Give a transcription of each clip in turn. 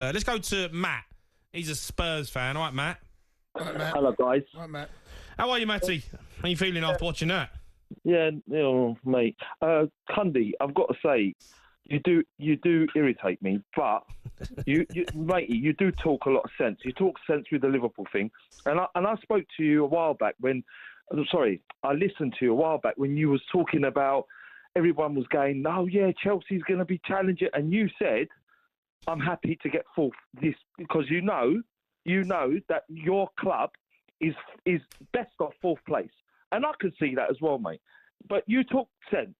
Let's go to Matt. He's a Spurs fan. All right, Matt. Right, Matt. Hello, guys. Right, Matt. How are you, Matty? How are you feeling after watching that? Yeah, mate. Cundy, I've got to say, you do irritate me, but matey, you do talk a lot of sense. You talk sense with the Liverpool thing, and I spoke to you a while back when. I listened to you a while back when you was talking about everyone was going, oh yeah, Chelsea's going to be challenging, and you said, I'm happy to get fourth this because you know that your club is best off fourth place. And I can see that as well, mate. But you talk sense.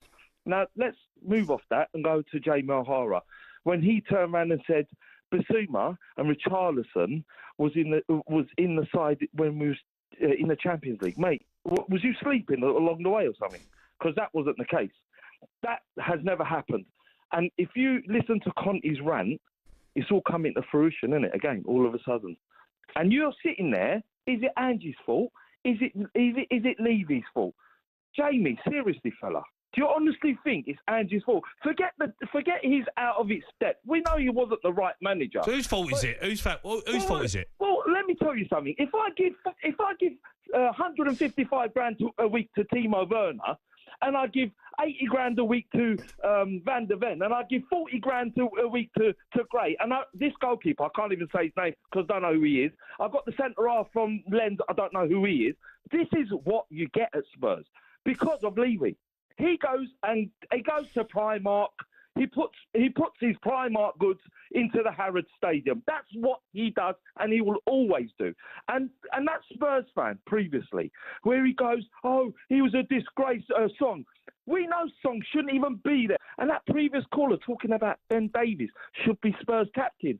Now, let's move off that and go to Jamie O'Hara. When he turned around and said, Basuma and Richarlison was in the side when we was in the Champions League. Mate, was you sleeping along the way or something? Because that wasn't the case. That has never happened. And if you listen to Conte's rant, it's all coming to fruition, isn't it? Again, all of a sudden. And you're sitting there, is it Ange's fault? Is it Levy's fault? Jamie, seriously, fella, do you honestly think it's Ange's fault? Forget he's out of his step. We know he wasn't the right manager. So whose fault is it? Whose fault is it? Well, let me tell you something. If I give 155 grand a week to Timo Werner, and I give 80 grand a week to Van der Ven, and I give 40 grand a week to Gray. And this goalkeeper, I can't even say his name because I don't know who he is. I've got the centre-half from Lens, I don't know who he is. This is what you get at Spurs because of Levy. He goes to Primark. He puts his Primark goods into the Harrods Stadium. That's what he does, and he will always do. And that Spurs fan previously, where he goes, oh, he was a disgrace, Song. We know Song shouldn't even be there. And that previous caller talking about Ben Davies should be Spurs captain.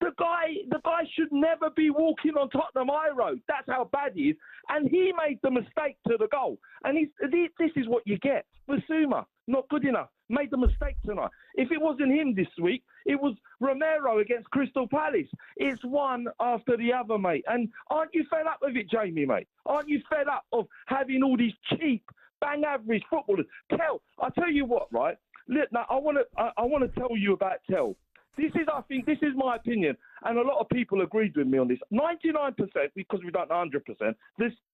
The guy should never be walking on Tottenham High Road. That's how bad he is. And he made the mistake to the goal. And this is what you get. Basuma, not good enough. Made the mistake tonight. If it wasn't him this week, it was Romero against Crystal Palace. It's one after the other, mate. And aren't you fed up with it, Jamie, mate? Aren't you fed up of having all these cheap, bang-average footballers? I tell you what, right? Look, now, I want to tell you about Tell. I think this is my opinion, and a lot of people agreed with me on this. 99%, because we don't know 100%,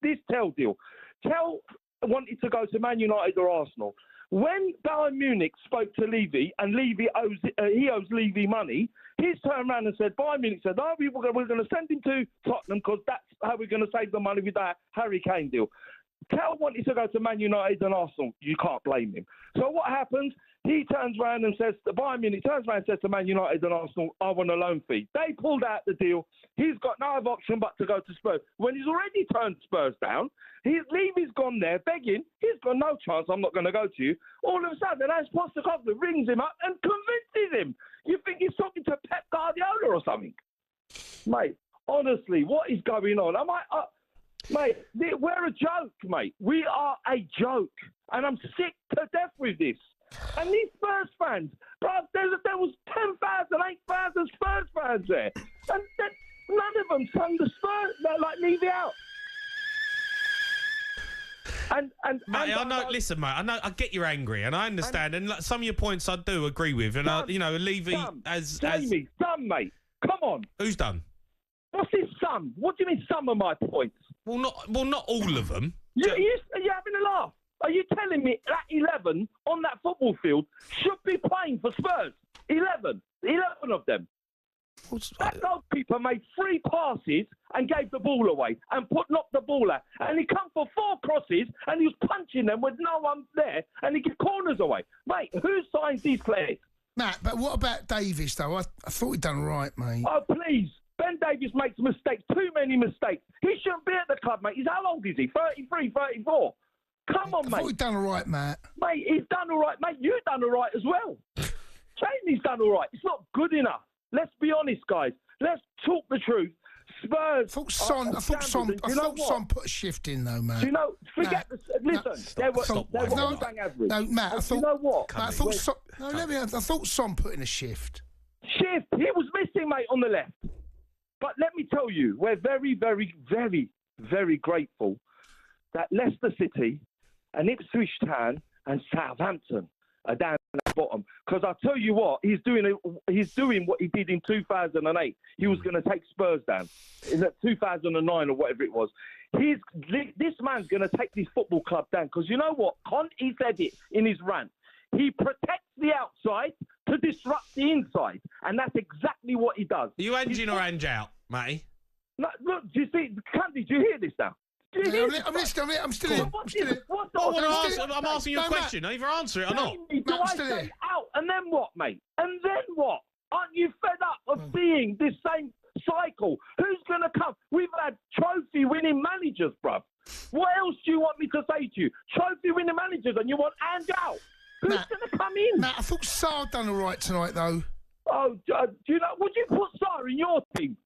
this Tell deal. Tell wanted to go to Man United or Arsenal. When Bayern Munich spoke to Levy, and Levy owes Levy money, he's turned around and said, Bayern Munich said, oh, we're going to send him to Tottenham because that's how we're going to save the money with that Harry Kane deal. Tell wanted to go to Man United and Arsenal. You can't blame him. So what happens? He turns around and says to Bayern Munich, turns around and says to Man United and Arsenal, I want a loan fee. They pulled out the deal. He's got no other option but to go to Spurs. When he's already turned Spurs down, Levy's gone there begging. He's got no chance. I'm not going to go to you. All of a sudden, Ange Postecoglou rings him up and convinces him. You think he's talking to Pep Guardiola or something? Mate, honestly, what is going on? Mate, we're a joke, mate. We are a joke. And I'm sick to death with this. And these Spurs fans, bro, there was 10,000, 8,000 Spurs fans there. And none of them sung the Spurs, like, leave it out. Mate, I know. Listen, mate. I know. I get you're angry, and I understand. And like, some of your points I do agree with. And Levy as Jamie, some mate. Come on. Who's done? What's his some? What do you mean some of my points? Well, not all of them. Are you having a laugh? Are you telling me that 11 on that football field should be playing for Spurs? 11 of them. That goalkeeper made 3 passes and gave the ball away and knocked the ball out. And he come for 4 crosses and he was punching them with no one there and he get corners away. Mate, who signs these players? Matt, but what about Davies, though? I thought he'd done right, mate. Oh, please. Ben Davies makes mistakes, too many mistakes. He shouldn't be at the club, mate. How old is he? 33, 34? Come on, mate. I thought he'd done all right, Matt. Mate, he's done all right. Mate, you've done all right as well. Jamie's done all right. It's not good enough. Let's be honest, guys. Let's talk the truth. Spurs. I thought Son put a shift in, though, man. Do you know? Forget listen. They were bang average. No, Matt. I thought. You know what? I thought Son put in a shift. Shift. He was missing, mate, on the left. But let me tell you, we're very, very, very, very grateful that Leicester City and Ipswich Town and Southampton are down. at bottom. Because I tell you what, he's doing what he did in 2008. He was going to take Spurs down in 2009 or whatever it was. This man's going to take this football club down. Because you know what? He said it in his rant. He protects the outside to disrupt the inside. And that's exactly what he does. Are you Ange in or Ange out, Matty? No, look, do you see, Cundy, do you hear this now? I'm listening. I'm still here. I'm asking you a question. Either answer it or not. Do I say out and then what, mate? And then what? Aren't you fed up of seeing this same cycle? Who's going to come? We've had trophy-winning managers, bruv. What else do you want me to say to you? Trophy-winning managers, and you want Ange out? Who's going to come in? Matt, I thought Sarr done all right tonight, though. Oh, do you know? Would you put Sarr in your team?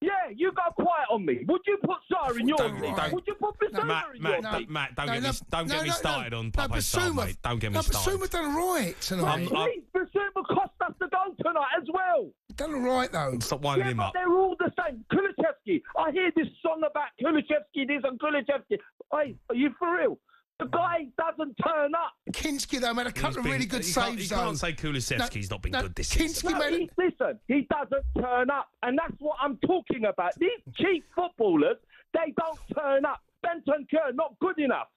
Yeah, you got quiet on me. Would you put Sarr in your team? Would you put Bissouma in your team? Matt, don't get me started on Papa Sarr, mate. Don't get me started. Bissouma done all right tonight. Bissouma cost us the goal tonight as well. Done all right, though. Stop winding him up. They're all the same. Kulusevski. I hear this song about Kulusevski this and Kulusevski. Hey, are you for real? The guy doesn't turn up. Kinski, though, made a couple of really good saves, You can't say Kulusevski's not been good this season. Listen, he doesn't turn up. And that's what I'm talking about. These cheap footballers, they don't turn up. Bentancur, not good enough.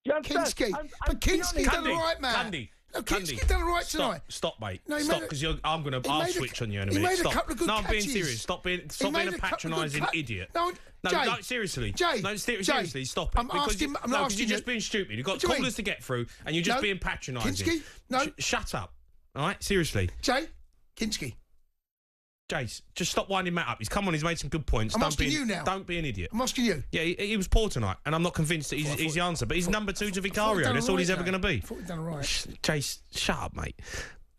Do you understand? Kinski. But Kinski done all right, man. Kinski done all right tonight. Stop, mate. Stop, because I'll switch on you in a minute. He made a couple of good catches. No, I'm being serious. Stop being a patronising idiot. No, seriously. Jay, Seriously, stop it. I'm asking because you're just being stupid. You've got callers to get through, and you're just being patronising. Kinski, no. Shut up. All right? Seriously. Jay, Kinski. Jace, just stop winding Matt up. He's come on, he's made some good points. I'm asking you now. Don't be an idiot. I'm asking you. Yeah, he was poor tonight, and I'm not convinced that he's the answer. But he's number 2 to Vicario. That's all he's ever going to be. I thought he'd done all right. Jace, shut up, mate.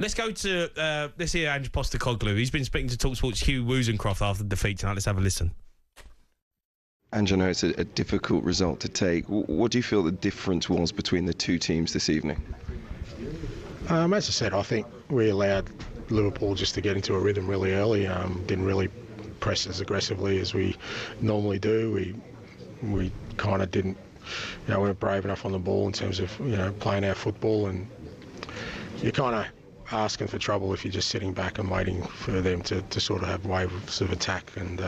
Let's go to let's hear Ange Postecoglou. He's been speaking to talkSPORT's Hugh Woozencroft after the defeat tonight. Let's have a listen. Ange, I know it's a difficult result to take. What do you feel the difference was between the two teams this evening? As I said, I think we allowed Liverpool just to get into a rhythm really early. Didn't really press as aggressively as we normally do. We kind of didn't, we weren't brave enough on the ball in terms of playing our football, and you're kind of asking for trouble if you're just sitting back and waiting for them to sort of have waves of attack. And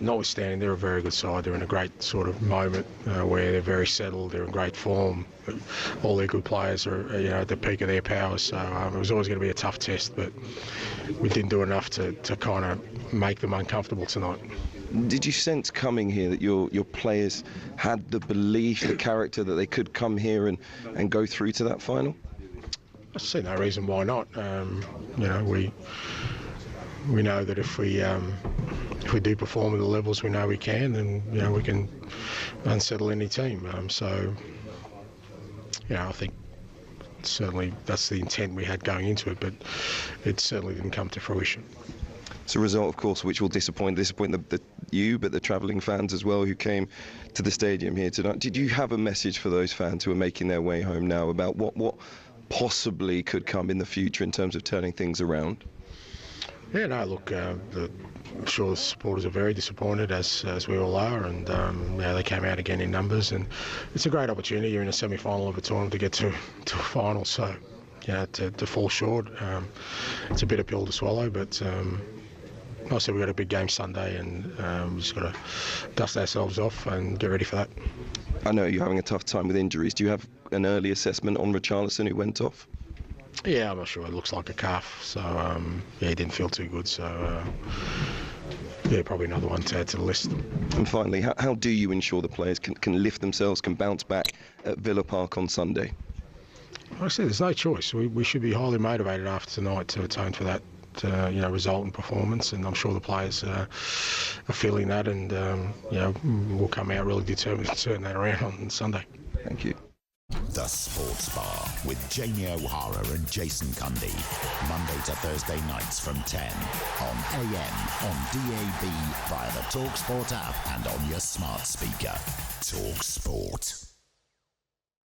notwithstanding, they're a very good side. They're in a great sort of moment where they're very settled. They're in great form. All their good players are, at the peak of their powers. So it was always going to be a tough test, but we didn't do enough to kind of make them uncomfortable tonight. Did you sense coming here that your players had the belief, the character that they could come here and go through to that final? I see no reason why not. We know that if we do perform at the levels we know we can, then we can unsettle any team. I think certainly that's the intent we had going into it, but it certainly didn't come to fruition. It's a result, of course, which will disappoint you, but the travelling fans as well who came to the stadium here tonight. Did you have a message for those fans who are making their way home now about what possibly could come in the future in terms of turning things around? Yeah, no, look, I'm sure the supporters are very disappointed, as we all are, and they came out again in numbers, and it's a great opportunity. You're in a semi-final of a tournament to get to a final, so to fall short, it's a bitter pill to swallow, but obviously we've got a big game Sunday, and we've just got to dust ourselves off and get ready for that. I know you're having a tough time with injuries. Do you have an early assessment on Richarlison, who went off? Yeah, I'm not sure. It looks like a calf, so he didn't feel too good. So probably another one to add to the list. And finally, how do you ensure the players can lift themselves, can bounce back at Villa Park on Sunday? Like I said, there's no choice. We should be highly motivated after tonight to atone for that result and performance, and I'm sure the players are feeling that, and we'll come out really determined to turn that around on Sunday. Thank you. The Sports Bar with Jamie O'Hara and Jason Cundy. Monday to Thursday nights from 10 on AM, on DAB, via the talkSPORT app and on your smart speaker. talkSPORT.